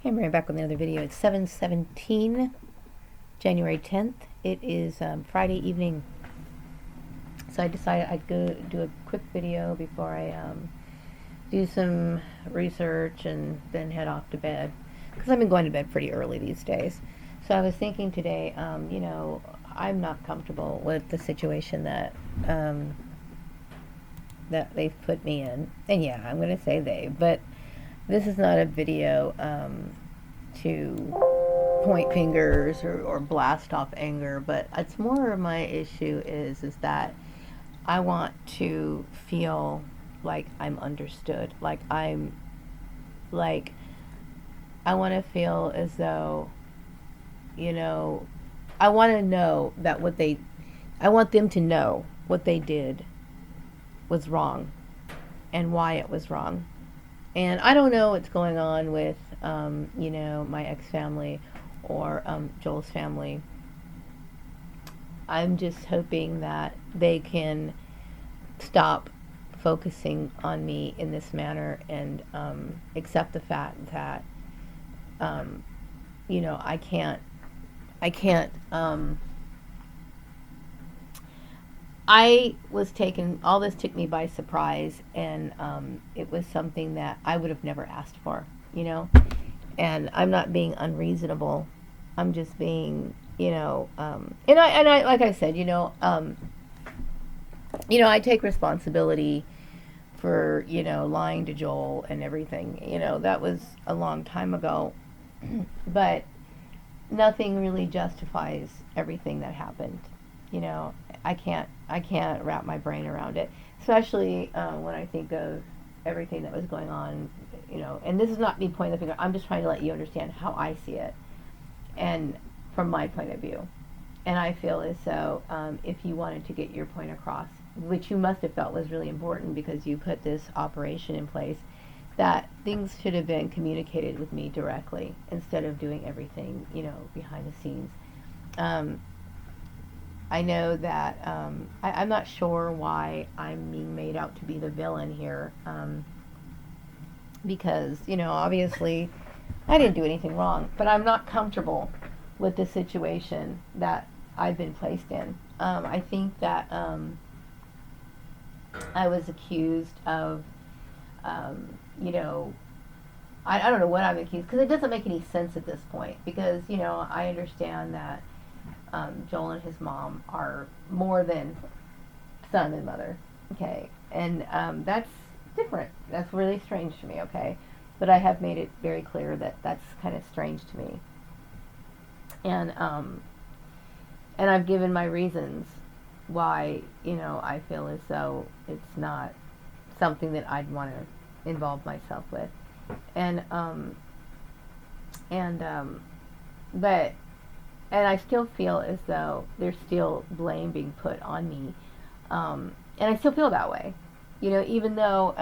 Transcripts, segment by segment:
Hey, I'm back with another video. It's 7/17, January 10th. It is Friday evening, so I decided I'd go do a quick video before I do some research and then head off to bed, because I've been going to bed pretty early these days. So I was thinking today, I'm not comfortable with the situation that they've put me in. And yeah, I'm going to say they, but this is not a video to point fingers or blast off anger, but it's more of my issue is that I want to feel like I'm understood, like I want to feel as though, you know, I want to know that I want them to know what they did was wrong and why it was wrong. And I don't know what's going on with, my ex-family or Joel's family. I'm just hoping that they can stop focusing on me in this manner and accept the fact that, I can't. I was taken, all this took me by surprise, and it was something that I would have never asked for, and I'm not being unreasonable. I'm just being, and I, like I said, I take responsibility for, lying to Joel and everything. That was a long time ago, but nothing really justifies everything that happened. You know, I can't wrap my brain around it, especially when I think of everything that was going on. And this is not me pointing the finger. I'm just trying to let you understand how I see it, and from my point of view. And I feel as though if you wanted to get your point across, which you must have felt was really important because you put this operation in place, that things should have been communicated with me directly instead of doing everything, behind the scenes. I know that I'm not sure why I'm being made out to be the villain here, because, obviously I didn't do anything wrong, but I'm not comfortable with the situation that I've been placed in. I think that I was accused of, you know, I don't know what I'm accused, because it doesn't make any sense at this point, because, I understand that Joel and his mom are more than son and mother, okay? And that's different. That's really strange to me, okay? But I have made it very clear that that's kind of strange to me. And I've given my reasons why, I feel as though it's not something that I'd want to involve myself with. And, and, but, and I still feel as though there's still blame being put on me. And I still feel that way, even though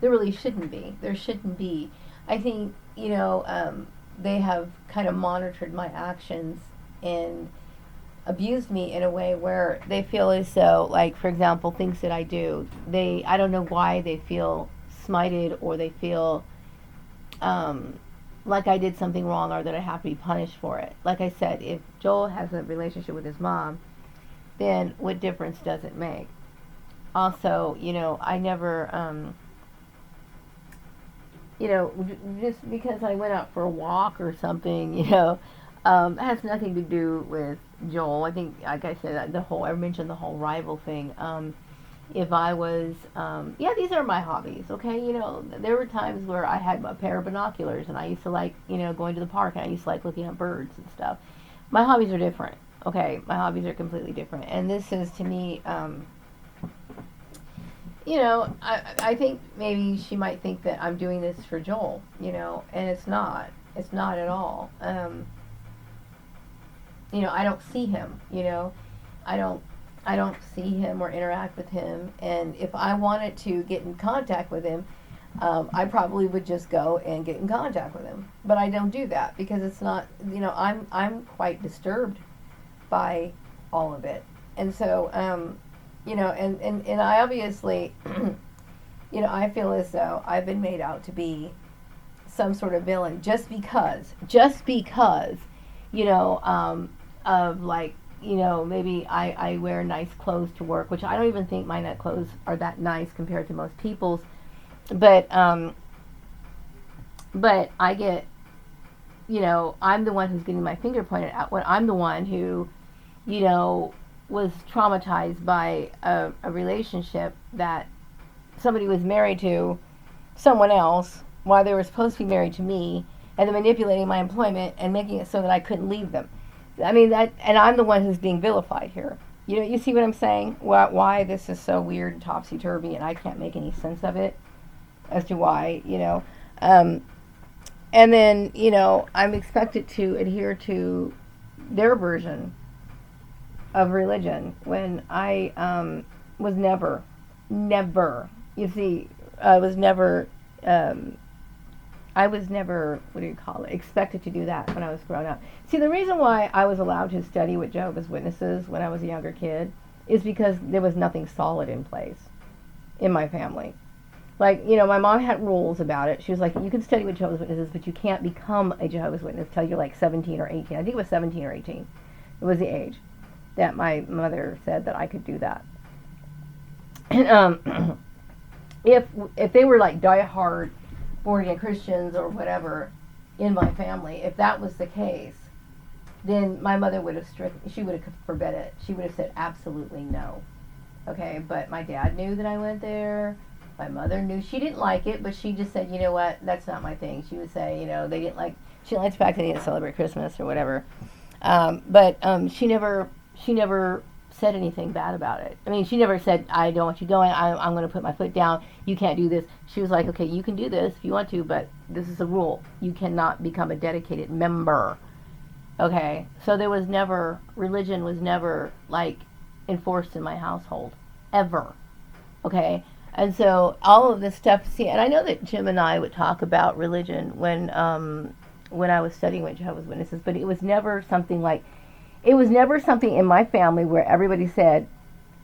there really shouldn't be. There shouldn't be. I think, they have kind of monitored my actions and abused me in a way where they feel as though, like, for example, things that I do, I don't know why they feel smited, or they feel like I did something wrong, or that I have to be punished for it. Like I said, if Joel has a relationship with his mom, then what difference does it make? Also, I never, just because I went out for a walk or something, it has nothing to do with Joel. I think, like I said, I mentioned the whole rival thing. If I was, these are my hobbies, okay? There were times where I had a pair of binoculars, and I used to like, going to the park, and I used to like looking at birds and stuff. My hobbies are different, okay? My hobbies are completely different. And this is, to me, I think maybe she might think that I'm doing this for Joel, and it's not. It's not at all. I don't see him, I don't I don't see him or interact with him, and if I wanted to get in contact with him, I probably would just go and get in contact with him. But I don't do that because it's not, I'm quite disturbed by all of it, and so and I obviously, I feel as though I've been made out to be some sort of villain just because, you know, of like, you know, maybe I wear nice clothes to work, which I don't even think my net clothes are that nice compared to most people's, but I get, you know, I'm the one who's getting my finger pointed out when I'm the one who, you know, was traumatized by a relationship that somebody was married to someone else while they were supposed to be married to me, and then manipulating my employment and making it so that I couldn't leave them. I mean, that, and I'm the one who's being vilified here. You know, you see what I'm saying? Why this is so weird and topsy-turvy, and I can't make any sense of it as to why, you know. And then, you know, I'm expected to adhere to their version of religion when I was never, you see, I was never, what do you call it, expected to do that when I was growing up. See, the reason why I was allowed to study with Jehovah's Witnesses when I was a younger kid is because there was nothing solid in place in my family. Like, you know, my mom had rules about it. She was like, you can study with Jehovah's Witnesses, but you can't become a Jehovah's Witness till you're like 17 or 18. I think it was 17 or 18. It was the age that my mother said that I could do that. And if they were like diehard born-again Christians or whatever in my family, if that was the case, then my mother would have she would have forbid it. She would have said absolutely no. Okay, but my dad knew that I went there. My mother knew. She didn't like it, but she just said, you know what, that's not my thing. She would say, you know, she didn't like the fact that they didn't celebrate Christmas or whatever. But she never said anything bad about it. I mean, she never said, I don't want you going, I'm going to put my foot down, you can't do this. She was like, okay, you can do this if you want to, but this is a rule. You cannot become a dedicated member. Okay? So religion was never, like, enforced in my household. Ever. Okay? And so all of this stuff, see, and I know that Jim and I would talk about religion when I was studying with Jehovah's Witnesses, but it was never something in my family where everybody said,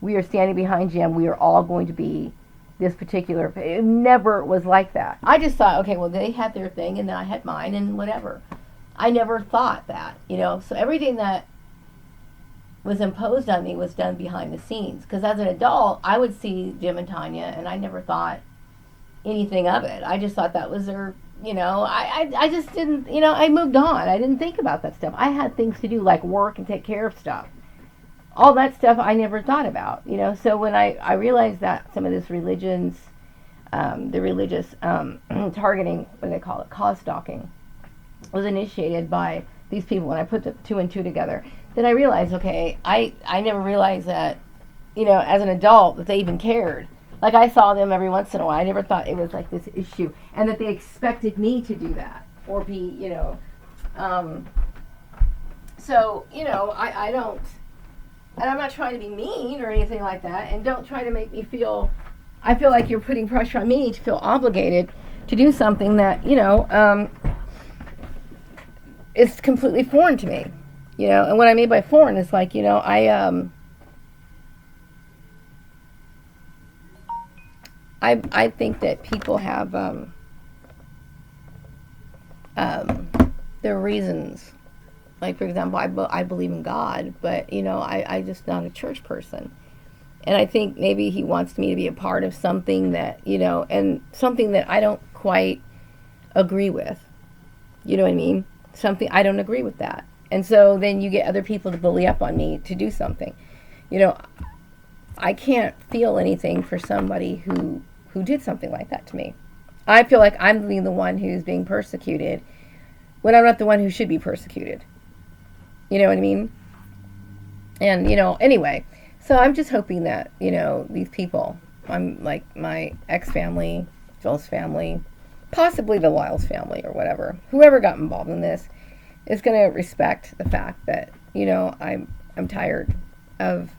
we are standing behind Jim, we are all going to be this particular, it never was like that. I just thought, okay, well, they had their thing, and then I had mine, and whatever. I never thought that, you know, so everything that was imposed on me was done behind the scenes, because as an adult, I would see Jim and Tanya, and I never thought anything of it. I just thought that was their, you know, I just didn't, you know, I moved on. I didn't think about that stuff. I had things to do, like work and take care of stuff. All that stuff I never thought about, you know. So when I realized that some of this the religious targeting, what do they call it, cause stalking, was initiated by these people, when I put the two and two together, then I realized, okay, I never realized that, you know, as an adult, that they even cared. Like, I saw them every once in a while. I never thought it was like this issue, and that they expected me to do that or be, you know. So, you know, I don't, and I'm not trying to be mean or anything like that, and don't try to make me feel, I feel like you're putting pressure on me to feel obligated to do something that, you know, is completely foreign to me, you know. And what I mean by foreign is, like, you know, I think that people have their reasons. Like, for example, I believe in God, but, you know, I just not a church person. And I think maybe he wants me to be a part of something that, you know, and something that I don't quite agree with. You know what I mean? Something, I don't agree with that. And so then you get other people to bully up on me to do something. You know, I can't feel anything for somebody who did something like that to me. I feel like I'm being the one who's being persecuted when I'm not the one who should be persecuted. You know what I mean? And, you know, anyway, so I'm just hoping that, you know, these people, I'm like my ex-family, Joel's family, possibly the Lyles family or whatever, whoever got involved in this, is going to respect the fact that, you know, I'm tired of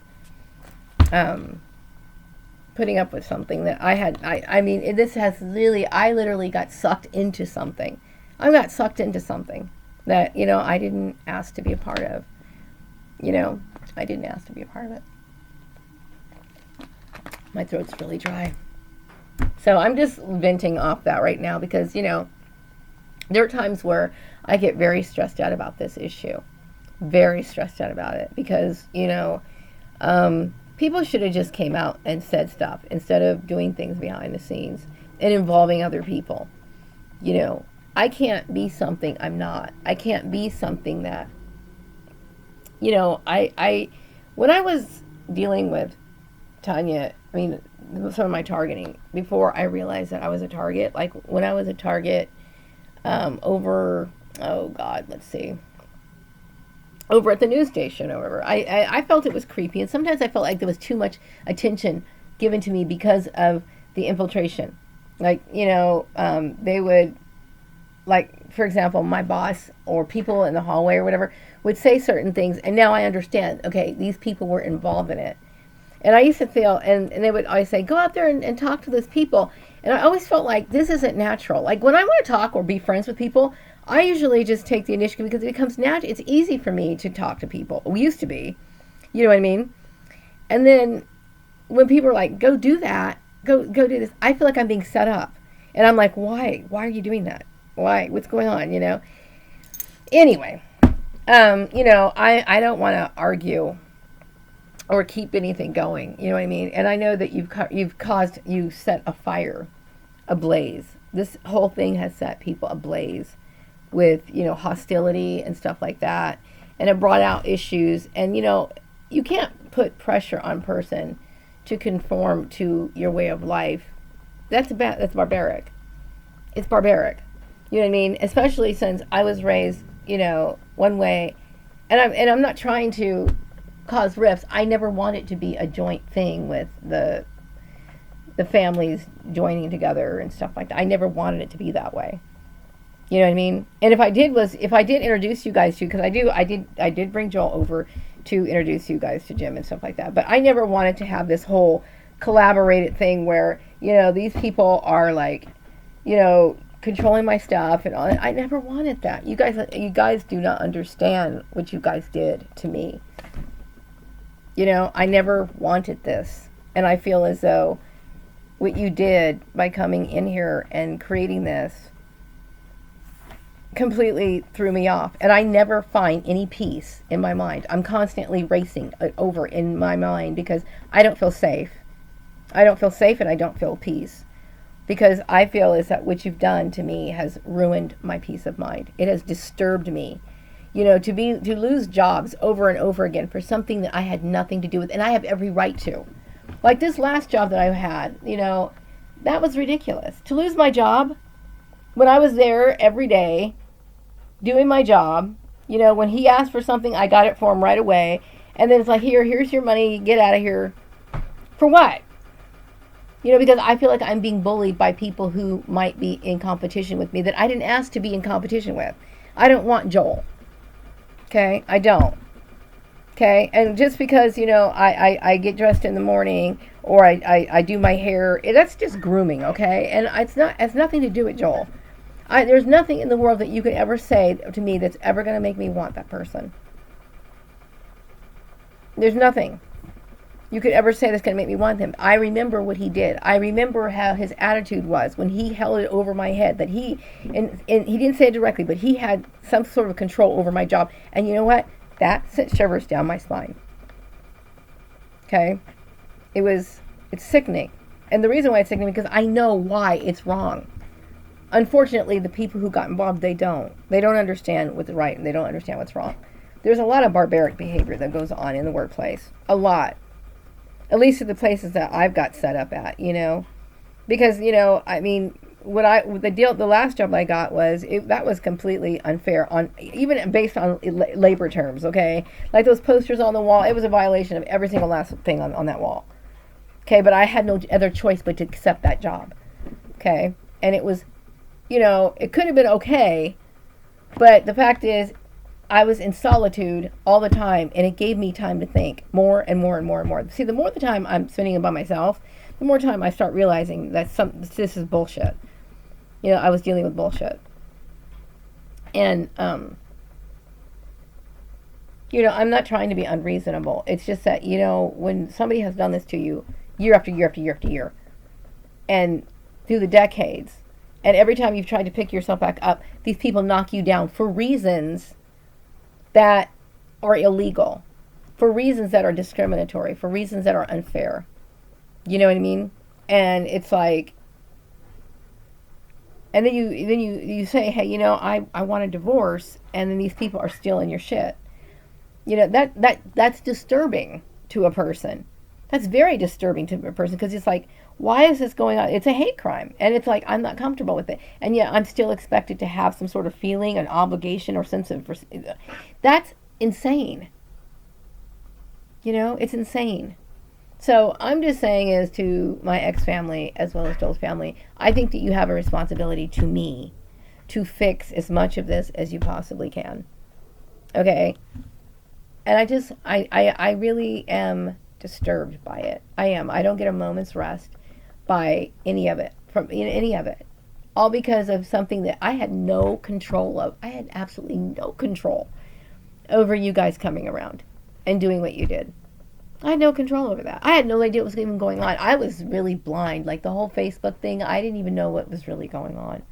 putting up with something that I mean, this has really, I literally got sucked into something. I got sucked into something that, you know, I didn't ask to be a part of. You know, I didn't ask to be a part of it. My throat's really dry. So I'm just venting off that right now because, you know, There are times where I get very stressed out about this issue, very stressed out about it because, people should have just came out and said stuff instead of doing things behind the scenes and involving other people. I can't be something I'm not. I can't be something that, I when I was dealing with Tanya, some of my targeting, before I realized that I was a target, like when I was a target, oh God, let's see, over at the news station or whatever, I felt it was creepy. And sometimes I felt like there was too much attention given to me because of the infiltration. Like, they would, like, for example, my boss or people in the hallway or whatever would say certain things. And now I understand, okay, these people were involved in it. And I used to feel, and they would always say, go out there and talk to those people. And I always felt like this isn't natural. Like when I want to talk or be friends with people, I usually just take the initiative because it becomes natural. It's easy for me to talk to people. We used to be, you know what I mean? And then when people are like, go do that, go do this, I feel like I'm being set up. And I'm like, why? Why are you doing that? Why? What's going on, Anyway, I don't want to argue or keep anything going, you know what I mean? And I know that you set a fire ablaze. This whole thing has set people ablaze with, hostility and stuff like that. And it brought out issues. And, you can't put pressure on a person to conform to your way of life. That's barbaric. It's barbaric. You know what I mean? Especially since I was raised, one way. And I'm not trying to cause rifts. I never want it to be a joint thing with the families joining together and stuff like that. I never wanted it to be that way. You know what I mean? And if I did introduce you guys to, because I did bring Joel over to introduce you guys to Jim and stuff like that. But I never wanted to have this whole collaborated thing where, these people are like, controlling my stuff and all. I never wanted that. You guys do not understand what you guys did to me. I never wanted this. And I feel as though what you did by coming in here and creating this completely threw me off. And I never find any peace in my mind. I'm constantly racing over in my mind because I don't feel safe. I don't feel safe and I don't feel peace. Because I feel is that what you've done to me has ruined my peace of mind. It has disturbed me. To lose jobs over and over again for something that I had nothing to do with, and I have every right to. Like this last job that I had, that was ridiculous. To lose my job when I was there every day doing my job, when he asked for something, I got it for him right away. And then it's like, here's your money, get out of here. For what? Because I feel like I'm being bullied by people who might be in competition with me that I didn't ask to be in competition with. I don't want Joel. Okay? I don't. Okay? And just because, I get dressed in the morning or I do my hair, that's just grooming, okay? And it's nothing to do with Joel. There's nothing in the world that you could ever say to me that's ever going to make me want that person. There's nothing you could ever say that's going to make me want him. I remember what he did. I remember how his attitude was when he held it over my head. That he didn't say it directly, but he had some sort of control over my job. And you know what? That sent shivers down my spine. Okay? It's sickening. And the reason why it's sickening is because I know why it's wrong. Unfortunately, the people who got involved, they don't. They don't understand what's right and they don't understand what's wrong. There's a lot of barbaric behavior that goes on in the workplace. A lot. At least at the places that I've got set up at, because, the last job I got that was completely unfair even based on labor terms. Okay. Like those posters on the wall, it was a violation of every single last thing on that wall. Okay. But I had no other choice but to accept that job. Okay. And it was, it could have been okay, but the fact is, I was in solitude all the time, and it gave me time to think more and more and more and more. See, the more the time I'm spending by myself, the more time I start realizing that this is bullshit. I was dealing with bullshit. And, I'm not trying to be unreasonable. It's just that, when somebody has done this to you year after year after year after year, and through the decades, And every time you've tried to pick yourself back up, these people knock you down for reasons that are illegal, for reasons that are discriminatory, for reasons that are unfair. You know what I mean? And it's like, and then you say, hey, I want a divorce, and then these people are stealing your shit. That's disturbing to a person. That's very disturbing to a person, because it's like, why is this going on? It's a hate crime, and it's like, I'm not comfortable with it, and yet I'm still expected to have some sort of feeling, an obligation, or sense of. That's insane. It's insane. So I'm just saying, is to my ex-family as well as Joel's family, I think that you have a responsibility to me to fix as much of this as you possibly can. Okay? And I really am disturbed by it. I am. I don't get a moment's rest by any of it, from any of it. All because of something that I had no control of. I had absolutely no control over you guys coming around and doing what you did. I had no control over that. I had no idea what was even going on. I was really blind. Like the whole Facebook thing, I didn't even know what was really going on.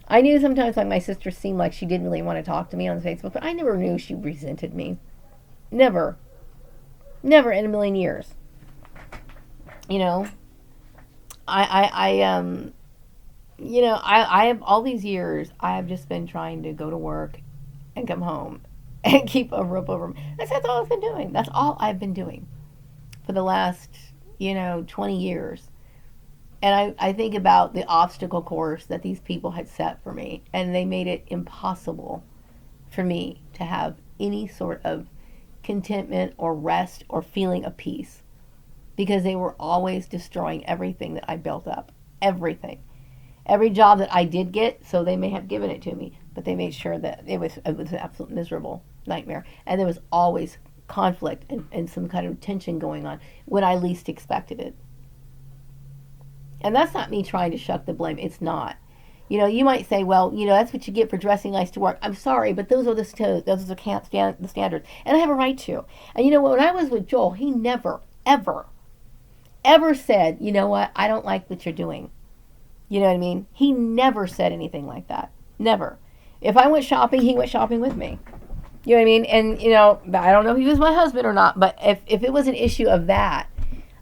I knew sometimes like my sister seemed like she didn't really want to talk to me on Facebook, but I never knew she resented me. Never. Never in a million years. I have all these years, I have just been trying to go to work and come home and keep a roof over me. That's all I've been doing. That's all I've been doing for the last, 20 years. And I think about the obstacle course that these people had set for me, and they made it impossible for me to have any sort of contentment or rest or feeling of peace, because they were always destroying everything that I built up. Everything. Every job that I did get, so they may have given it to me, but they made sure that it was an absolute miserable nightmare. And there was always conflict and some kind of tension going on when I least expected it. And that's not me trying to shuck the blame. It's not. You might say, well, that's what you get for dressing nice to work. I'm sorry, but those are the standards. And I have a right to. And when I was with Joel, he never, ever, ever said, you know what, I don't like what you're doing. You know what I mean? He never said anything like that. Never. If I went shopping, he went shopping with me. You know what I mean? And, I don't know if he was my husband or not, but if it was an issue of that,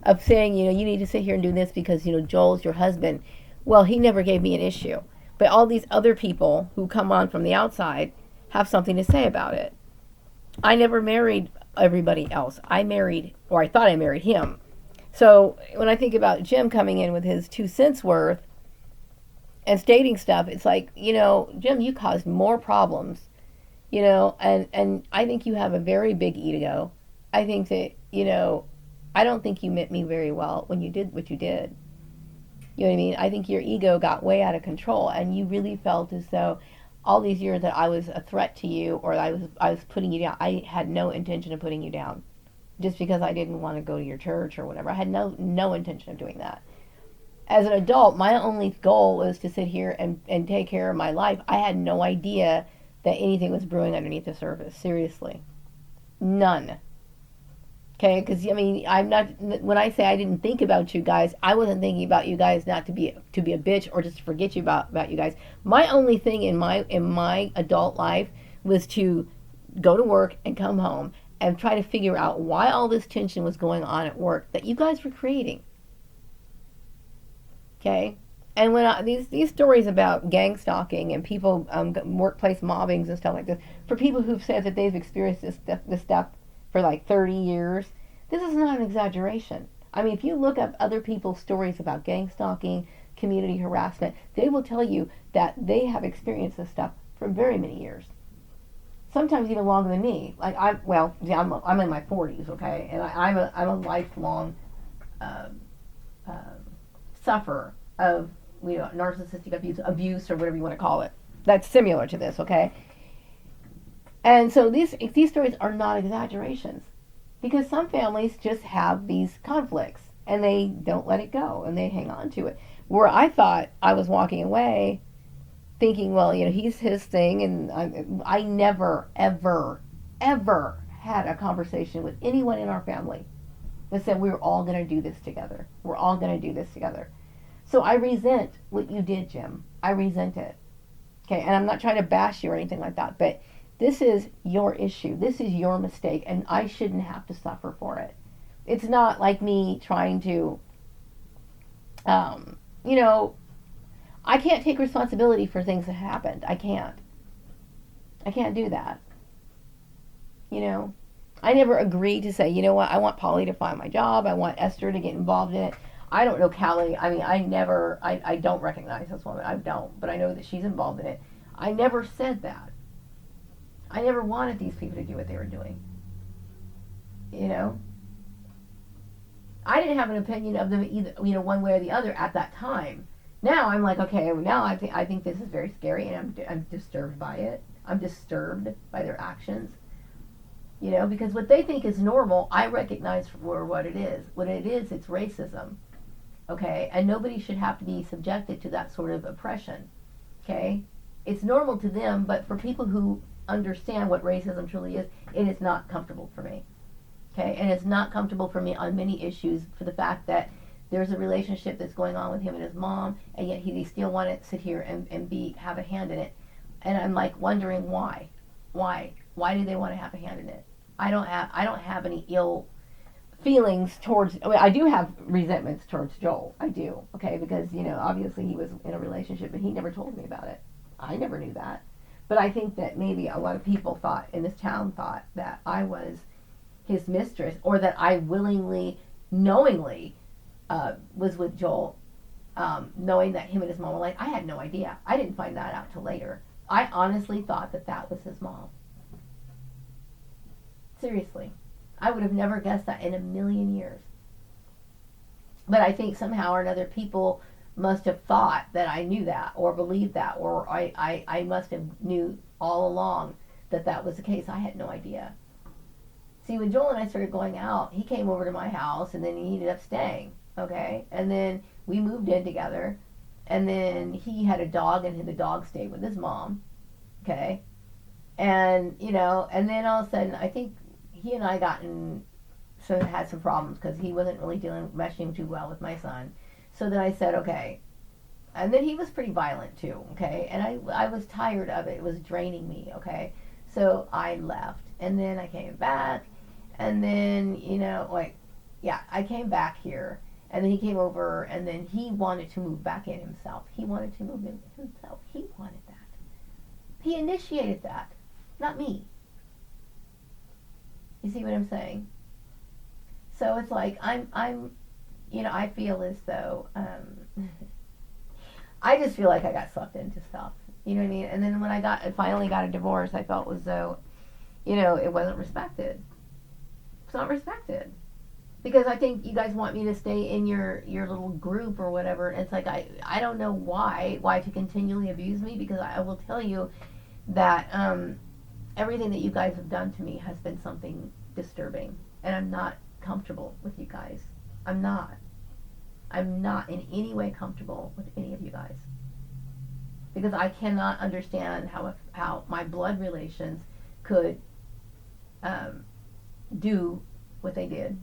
of saying, you need to sit here and do this because, Joel's your husband, well, he never gave me an issue. But all these other people who come on from the outside have something to say about it. I never married everybody else. I thought I married him. So when I think about Jim coming in with his 2 cents worth and stating stuff, it's like, Jim, you caused more problems, and I think you have a very big ego. I think that, I don't think you meant me very well when you did what you did. You know what I mean? I think your ego got way out of control, and you really felt as though all these years that I was a threat to you, or I was putting you down. I had no intention of putting you down, just because I didn't want to go to your church or whatever. I had no intention of doing that. As an adult, my only goal was to sit here and take care of my life. I had no idea that anything was brewing underneath the surface. Seriously. None. Okay, because I'm not. When I say I didn't think about you guys, I wasn't thinking about you guys not to be a bitch or just to forget you about you guys. My only thing in my adult life was to go to work and come home and try to figure out why all this tension was going on at work that you guys were creating. Okay, and when these stories about gang stalking and people workplace mobbings and stuff like this, for people who've said that they've experienced this stuff for like 30 years, this is not an exaggeration. If you look up other people's stories about gang stalking, community harassment, they will tell you that they have experienced this stuff for very many years. Sometimes even longer than me. Like I'm in my 40s, okay, and I'm a lifelong sufferer of narcissistic abuse or whatever you want to call it. That's similar to this, okay. And so these stories are not exaggerations, because some families just have these conflicts and they don't let it go and they hang on to it. Where I thought I was walking away thinking, well, he's his thing, and I never, ever, ever had a conversation with anyone in our family that said we were all going to do this together. We're all going to do this together. So I resent what you did, Jim. I resent it. Okay, and I'm not trying to bash you or anything like that, but this is your issue. This is your mistake, and I shouldn't have to suffer for it. It's not like me trying to, you know, I can't take responsibility for things that happened. I can't. I can't do that. You know, I never agreed to say, you know what, I want Polly to find my job. I want Esther to get involved in it. I don't know Callie. I mean, I don't recognize this woman. I don't, but I know that she's involved in it. I never said that. I never wanted these people to do what they were doing. You know? I didn't have an opinion of them either, you know, one way or the other at that time. Now I'm like, okay, now I think this is very scary, and I'm disturbed by it. I'm disturbed by their actions. You know, because what they think is normal, I recognize for what it is. What it is, it's racism. Okay? And nobody should have to be subjected to that sort of oppression. Okay? It's normal to them, but for people who understand what racism truly is, it is not comfortable for me. Okay? And it's not comfortable for me on many issues for the fact that there's a relationship that's going on with him and his mom, and yet they still want to sit here and have a hand in it. And I'm like wondering why. Why do they want to have a hand in it? I don't have any ill feelings towards, I mean, I do have resentments towards Joel. I do. Okay? Because, you know, obviously he was in a relationship and he never told me about it. I never knew that. But I think that maybe a lot of people thought in this town thought that I was his mistress, or that I willingly, knowingly was with Joel, knowing that him and his mom were like, I had no idea. I didn't find that out till later. I honestly thought that that was his mom. Seriously. I would have never guessed that in a million years. But I think somehow or another people must have thought that I knew that, or believed that, or I must have knew all along that that was the case. I had no idea. See, when Joel and I started going out, he came over to my house, and then he ended up staying, okay? And then we moved in together, and then he had a dog, and the dog stayed with his mom, okay? And, you know, and then all of a sudden, I think he and I had some problems, because he wasn't really meshing too well with my son. So then I said, okay. And then he was pretty violent, too, okay? And I was tired of it. It was draining me, okay? So I left. And then I came back. And then, you know, like, yeah, I came back here. And then he came over, and then he wanted to move back in himself. He wanted to move in himself. He wanted that. He initiated that, not me. You see what I'm saying? So it's like, I'm, you know, I feel as though, I just feel like I got sucked into stuff. You know what I mean? And then when I finally got a divorce, I felt as though, you know, it wasn't respected. It's not respected. Because I think you guys want me to stay in your little group or whatever. It's like, I don't know why to continually abuse me, because I will tell you that everything that you guys have done to me has been something disturbing. And I'm not comfortable with you guys. I'm not in any way comfortable with any of you guys. Because I cannot understand how my blood relations could do what they did.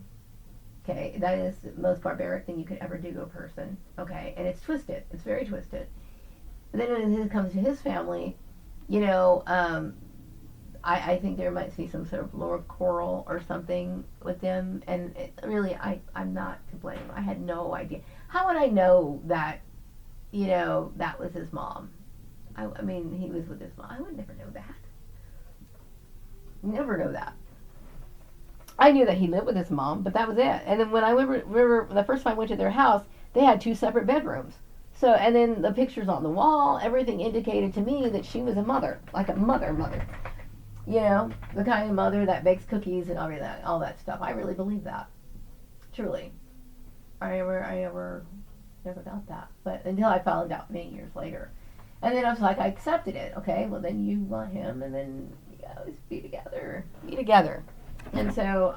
Okay, that is the most barbaric thing you could ever do to a person. Okay, and it's twisted. It's very twisted. But then when it comes to his family, you know, I think there might be some sort of lower quarrel or something with them. And really, I'm not to blame. I had no idea. How would I know that, you know, that was his mom? I mean, he was with his mom. I would never know that. Never know that. I knew that he lived with his mom, but that was it. And then when I remember the first time I went to their house, they had 2 separate bedrooms. So, and then the pictures on the wall, everything indicated to me that she was a mother, like a mother. You know, the kind of mother that bakes cookies and all that stuff. I really believe that. Truly. I never got that. But until I found out many years later. And then I was like, I accepted it. Okay, well then you want him, and then you guys be together. And so,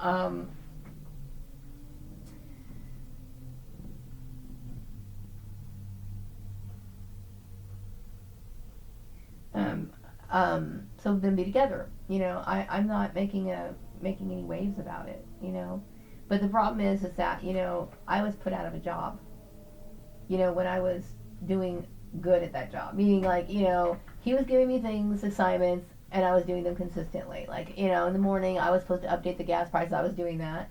so then be together. You know, I'm not making any waves about it. You know, but the problem is that, you know, I was put out of a job. you know, when I was doing good at that job. Meaning, like, you know, he was giving me things, assignments, and I was doing them consistently. Like, you know, in the morning, I was supposed to update the gas prices. I was doing that.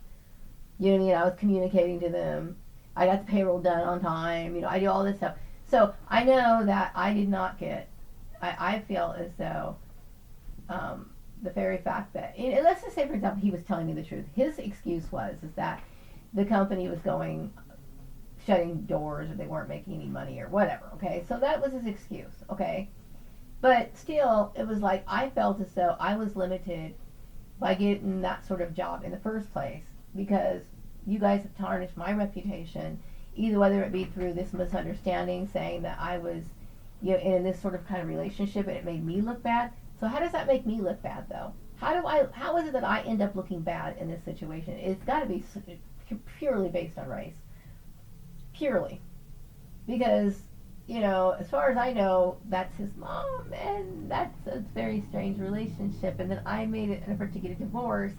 You know what I mean? I was communicating to them. I got the payroll done on time. You know, I do all this stuff. So I know that I did not get. I feel as though the very fact that, let's just say, for example, he was telling me the truth. His excuse was is that the company was shutting doors, or they weren't making any money, or whatever. Okay, so that was his excuse. Okay, but still, it was like I felt as though I was limited by getting that sort of job in the first place, because you guys have tarnished my reputation, either whether it be through this misunderstanding, saying that I was, you know, in this sort of kind of relationship, and it made me look bad. So how does that make me look bad, though? How is it that I end up looking bad in this situation? It's got to be purely based on race. Purely. Because, you know, as far as I know, that's his mom, and that's a very strange relationship. And then I made an effort to get a divorce,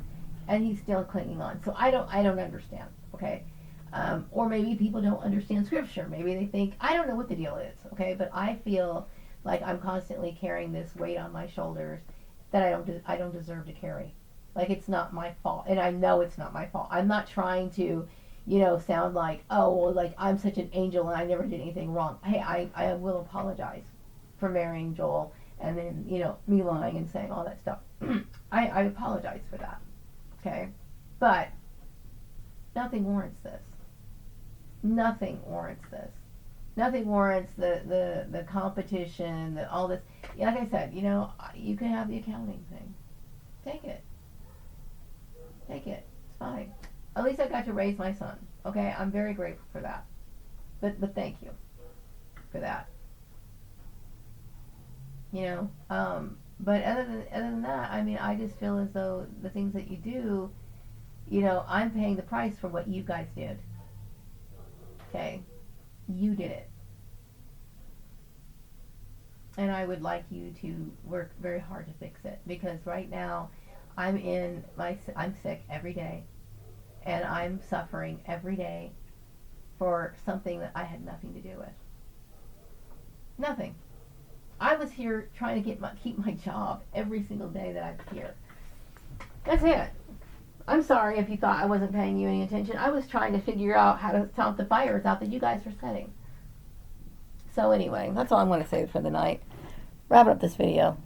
and he's still clinging on. So I don't understand. Okay, or maybe people don't understand scripture. Maybe they think, I don't know what the deal is. Okay, but I feel like I'm constantly carrying this weight on my shoulders that I don't deserve to carry. Like, it's not my fault, and I know it's not my fault. I'm not trying to, you know, sound like, oh, well, like I'm such an angel and I never did anything wrong. Hey, I will apologize for marrying Joel, and then, you know, me lying and saying all that stuff. I apologize for that. Okay, but nothing warrants this. Nothing warrants this. Nothing warrants the competition, all this. Like I said, you know, you can have the accounting thing. Take it. Take it. It's fine. At least I got to raise my son. Okay, I'm very grateful for that. But thank you for that. You know, but other than that, I mean, I just feel as though the things that you do, you know, I'm paying the price for what you guys did. Okay, you did it, and I would like you to work very hard to fix it, because right now, I'm sick every day, and I'm suffering every day for something that I had nothing to do with. Nothing. I was here trying to keep my job every single day that I was here. That's it. I'm sorry if you thought I wasn't paying you any attention. I was trying to figure out how to stomp the fires out that you guys were setting. So anyway, that's all I'm going to say for the night. Wrap up this video.